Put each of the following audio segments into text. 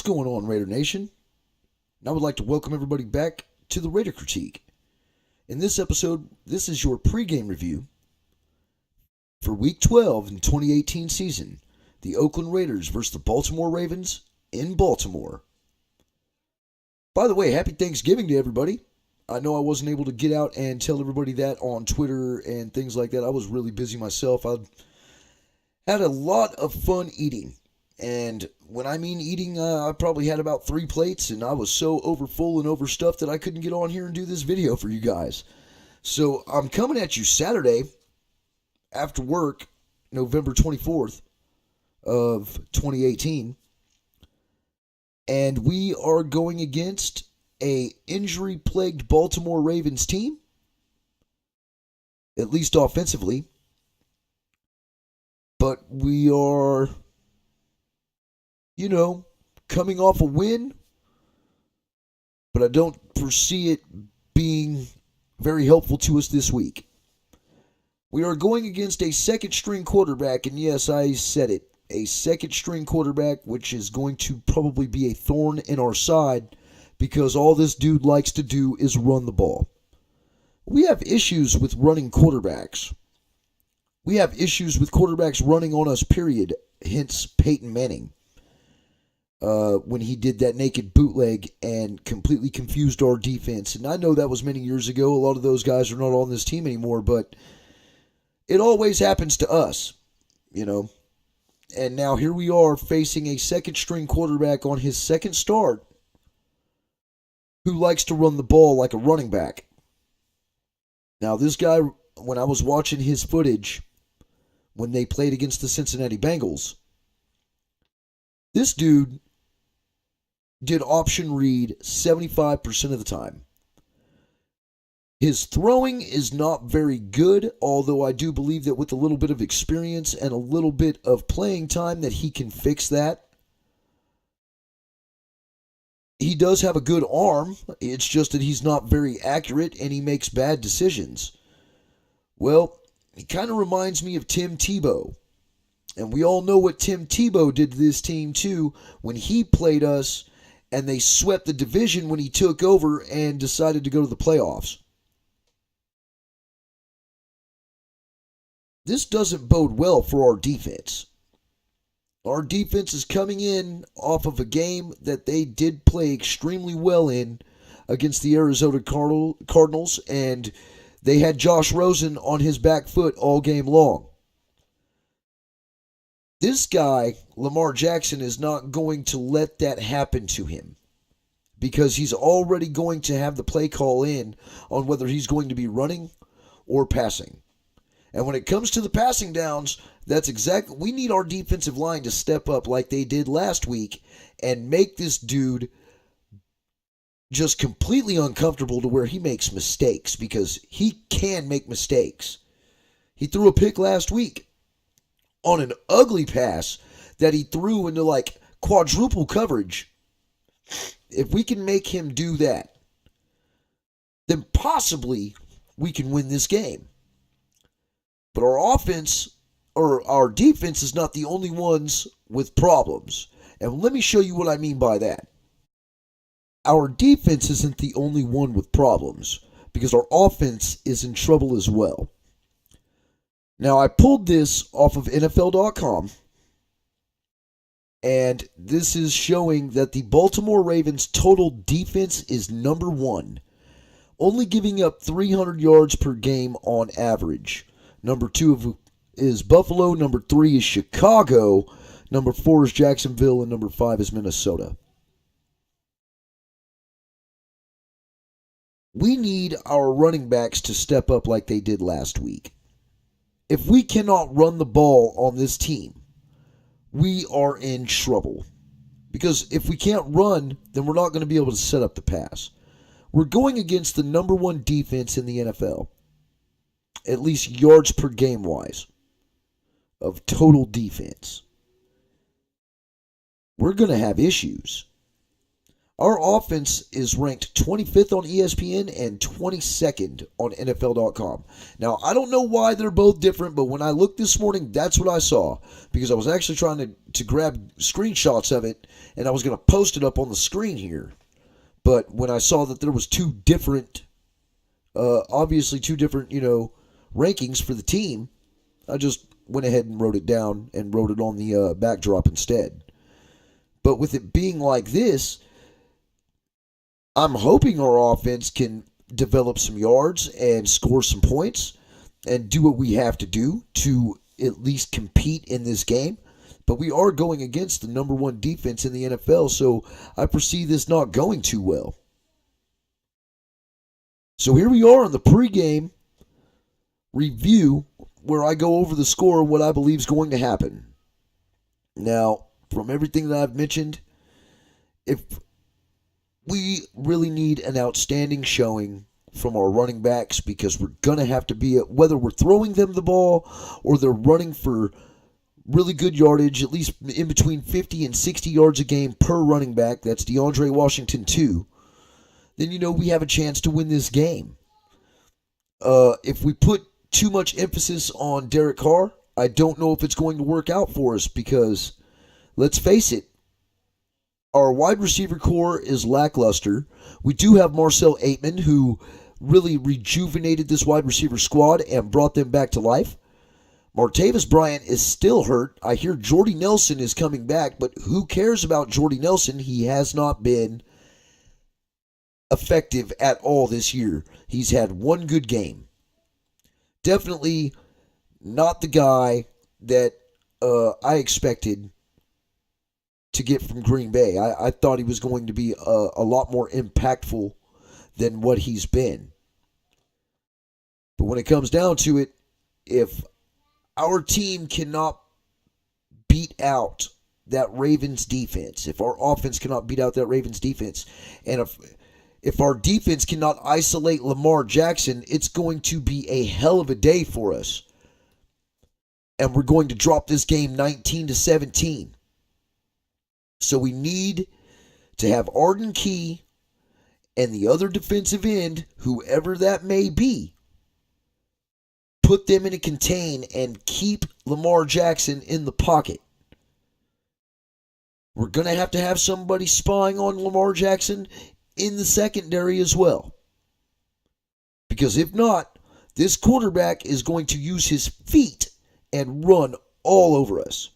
going on, Raider Nation? And I would like to welcome everybody back to the Raider Critique. In this episode, this is your pregame review for Week 12 in the 2018 season. The Oakland Raiders versus the Baltimore Ravens in Baltimore. By the way, happy Thanksgiving to everybody. I know I wasn't able to get out and tell everybody that on Twitter and things like that. I was really busy myself. I had a lot of fun eating. And when I mean eating, I probably had about 3 plates, and I was so overfull and overstuffed that I couldn't get on here and do this video for you guys. So I'm coming at you Saturday after work, November 24th of 2018. And we are going against a injury-plagued Baltimore Ravens team, at least offensively. But we are, coming off a win, but I don't foresee it being very helpful to us this week. We are going against a second-string quarterback, and yes, I said it, a second-string quarterback, which is going to probably be a thorn in our side because all this dude likes to do is run the ball. We have issues with running quarterbacks. We have issues with quarterbacks running on us, period, hence Peyton Manning. When he did that naked bootleg and completely confused our defense. And I know that was many years ago. A lot of those guys are not on this team anymore, but it always happens to us, And now here we are facing a second-string quarterback on his second start who likes to run the ball like a running back. Now, this guy, when I was watching his footage when they played against the Cincinnati Bengals, this dude did option read 75% of the time. His throwing is not very good, although I do believe that with a little bit of experience and a little bit of playing time that he can fix that. He does have a good arm. It's just that he's not very accurate and he makes bad decisions. Well, he kind of reminds me of Tim Tebow. And we all know what Tim Tebow did to this team too when he played us and they swept the division when he took over and decided to go to the playoffs. This doesn't bode well for our defense. Our defense is coming in off of a game that they did play extremely well in against the Arizona Cardinals, and they had Josh Rosen on his back foot all game long. This guy, Lamar Jackson, is not going to let that happen to him because he's already going to have the play call in on whether he's going to be running or passing. And when it comes to the passing downs, we need our defensive line to step up like they did last week and make this dude just completely uncomfortable to where he makes mistakes because he can make mistakes. He threw a pick last week on an ugly pass that he threw into like quadruple coverage. If we can make him do that, then possibly we can win this game. But our defense is not the only ones with problems. And let me show you what I mean by that. Our defense isn't the only one with problems because our offense is in trouble as well. Now, I pulled this off of NFL.com, and this is showing that the Baltimore Ravens' total defense is number 1, only giving up 300 yards per game on average. Number 2 is Buffalo, number 3 is Chicago, number 4 is Jacksonville, and number 5 is Minnesota. We need our running backs to step up like they did last week. If we cannot run the ball on this team, we are in trouble. Because if we can't run, then we're not going to be able to set up the pass. We're going against the number 1 defense in the NFL, at least yards per game wise, of total defense. We're going to have issues. Our offense is ranked 25th on ESPN and 22nd on NFL.com. Now, I don't know why they're both different, but when I looked this morning, that's what I saw. Because I was actually trying to grab screenshots of it, and I was going to post it up on the screen here. But when I saw that there was two different, obviously two different, rankings for the team, I just went ahead and wrote it down and wrote it on the backdrop instead. But with it being like this, I'm hoping our offense can develop some yards and score some points and do what we have to do to at least compete in this game. But we are going against the number one defense in the NFL, so I foresee this not going too well. So here we are on the pregame review where I go over the score and what I believe is going to happen. Now, from everything that I've mentioned, if we really need an outstanding showing from our running backs because we're going to have to be, whether we're throwing them the ball or they're running for really good yardage, at least in between 50 and 60 yards a game per running back, that's DeAndre Washington too, then we have a chance to win this game. If we put too much emphasis on Derek Carr, I don't know if it's going to work out for us because, let's face it, our wide receiver core is lackluster. We do have Marcel Aitman, who really rejuvenated this wide receiver squad and brought them back to life. Martavis Bryant is still hurt. I hear Jordy Nelson is coming back, but who cares about Jordy Nelson? He has not been effective at all this year. He's had one good game. Definitely not the guy that I expected to get from Green Bay. I thought he was going to be a lot more impactful than what he's been. But when it comes down to it, if our team cannot beat out that Ravens defense, if our offense cannot beat out that Ravens defense, and if our defense cannot isolate Lamar Jackson, it's going to be a hell of a day for us. And we're going to drop this game 19-17. So we need to have Arden Key and the other defensive end, whoever that may be, put them in a contain and keep Lamar Jackson in the pocket. We're going to have somebody spying on Lamar Jackson in the secondary as well. Because if not, this quarterback is going to use his feet and run all over us.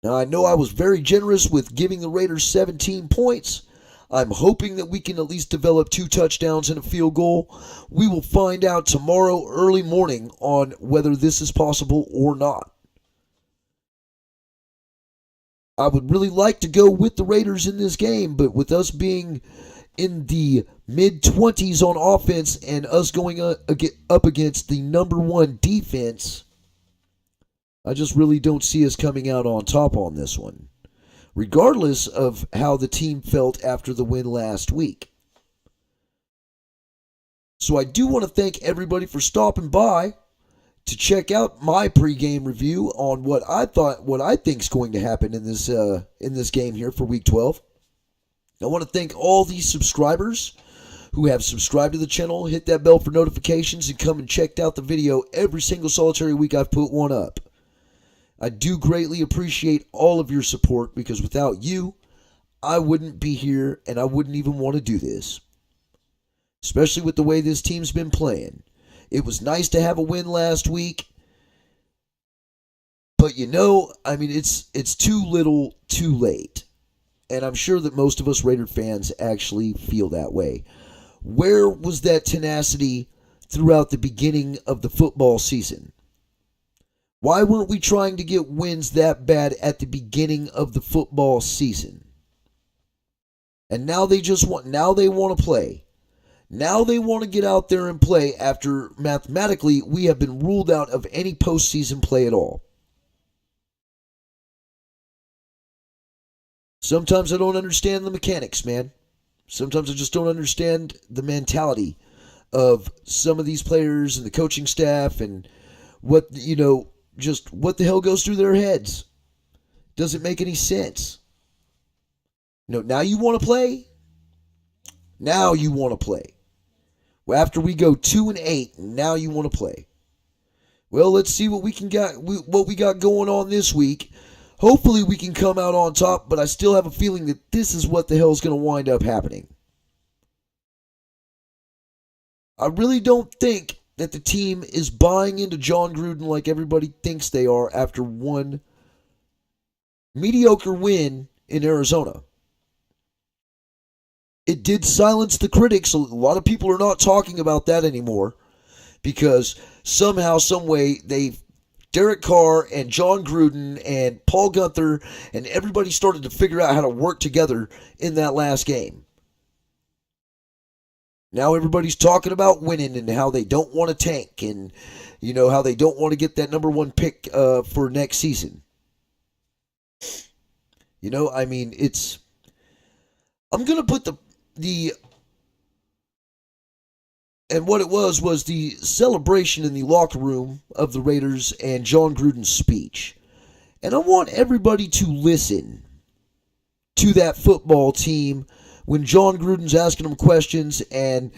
Now, I know I was very generous with giving the Raiders 17 points. I'm hoping that we can at least develop 2 touchdowns and a field goal. We will find out tomorrow early morning on whether this is possible or not. I would really like to go with the Raiders in this game, but with us being in the mid-20s on offense and us going up against the number one defense, I just really don't see us coming out on top on this one, regardless of how the team felt after the win last week. So I do want to thank everybody for stopping by to check out my pregame review on what I think is going to happen in this game here for Week 12. I want to thank all these subscribers who have subscribed to the channel, hit that bell for notifications, and come and checked out the video every single solitary week I've put one up. I do greatly appreciate all of your support because without you, I wouldn't be here and I wouldn't even want to do this. Especially with the way this team's been playing. It was nice to have a win last week. But it's too little, too late. And I'm sure that most of us Raider fans actually feel that way. Where was that tenacity throughout the beginning of the football season? Why weren't we trying to get wins that bad at the beginning of the football season? And now they want to play. Now they want to get out there and play after mathematically we have been ruled out of any postseason play at all. Sometimes I don't understand the mechanics, man. Sometimes I just don't understand the mentality of some of these players and the coaching staff and just what the hell goes through their heads. Doesn't make any sense. Now you want to play? Now you want to play. Well, after we go 2-8, now you want to play. Well, let's see what we got going on this week. Hopefully we can come out on top, but I still have a feeling that this is what the hell is going to wind up happening. I really don't think that the team is buying into John Gruden like everybody thinks they are after one mediocre win in Arizona. It did silence the critics. A lot of people are not talking about that anymore because somehow, some way, Derek Carr and John Gruden and Paul Gunther and everybody started to figure out how to work together in that last game. Now everybody's talking about winning and how they don't want to tank and, how they don't want to get that number one pick for next season. I'm going to put and what it was the celebration in the locker room of the Raiders and John Gruden's speech. And I want everybody to listen to that football team when John Gruden's asking them questions and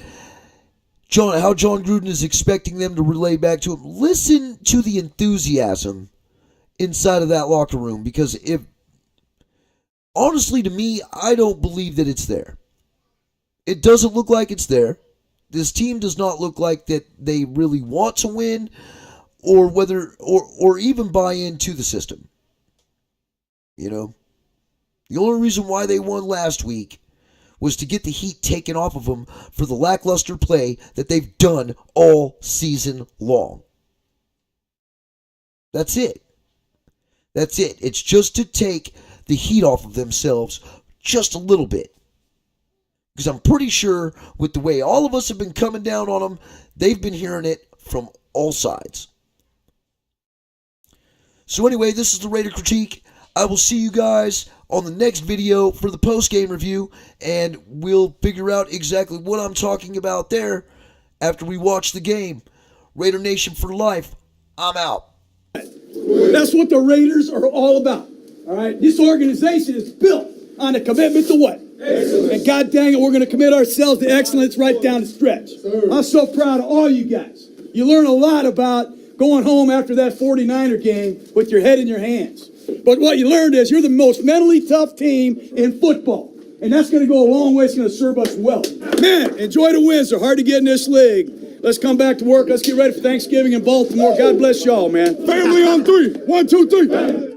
how John Gruden is expecting them to relay back to him. Listen to the enthusiasm inside of that locker room, because honestly, to me, I don't believe that it's there. It doesn't look like it's there. This team does not look like that they really want to win or even buy into the system. The only reason why they won last week was to get the heat taken off of them for the lackluster play that they've done all season long. That's it. It's just to take the heat off of themselves just a little bit. Because I'm pretty sure with the way all of us have been coming down on them, they've been hearing it from all sides. So anyway, this is the Raider Critique. I will see you guys on the next video for the post-game review, and we'll figure out exactly what I'm talking about there after we watch the game. Raider Nation for life. I'm out. That's what the Raiders are all about. All right? This organization is built on a commitment to what? Excellence. And God dang it, we're going to commit ourselves to excellence right down the stretch. I'm so proud of all you guys. You learn a lot about going home after that 49er game with your head in your hands. But what you learned is you're the most mentally tough team in football. And that's going to go a long way. It's going to serve us well. Man, enjoy the wins. They're hard to get in this league. Let's come back to work. Let's get ready for Thanksgiving in Baltimore. God bless y'all, man. Family on three. 1, 2, 3.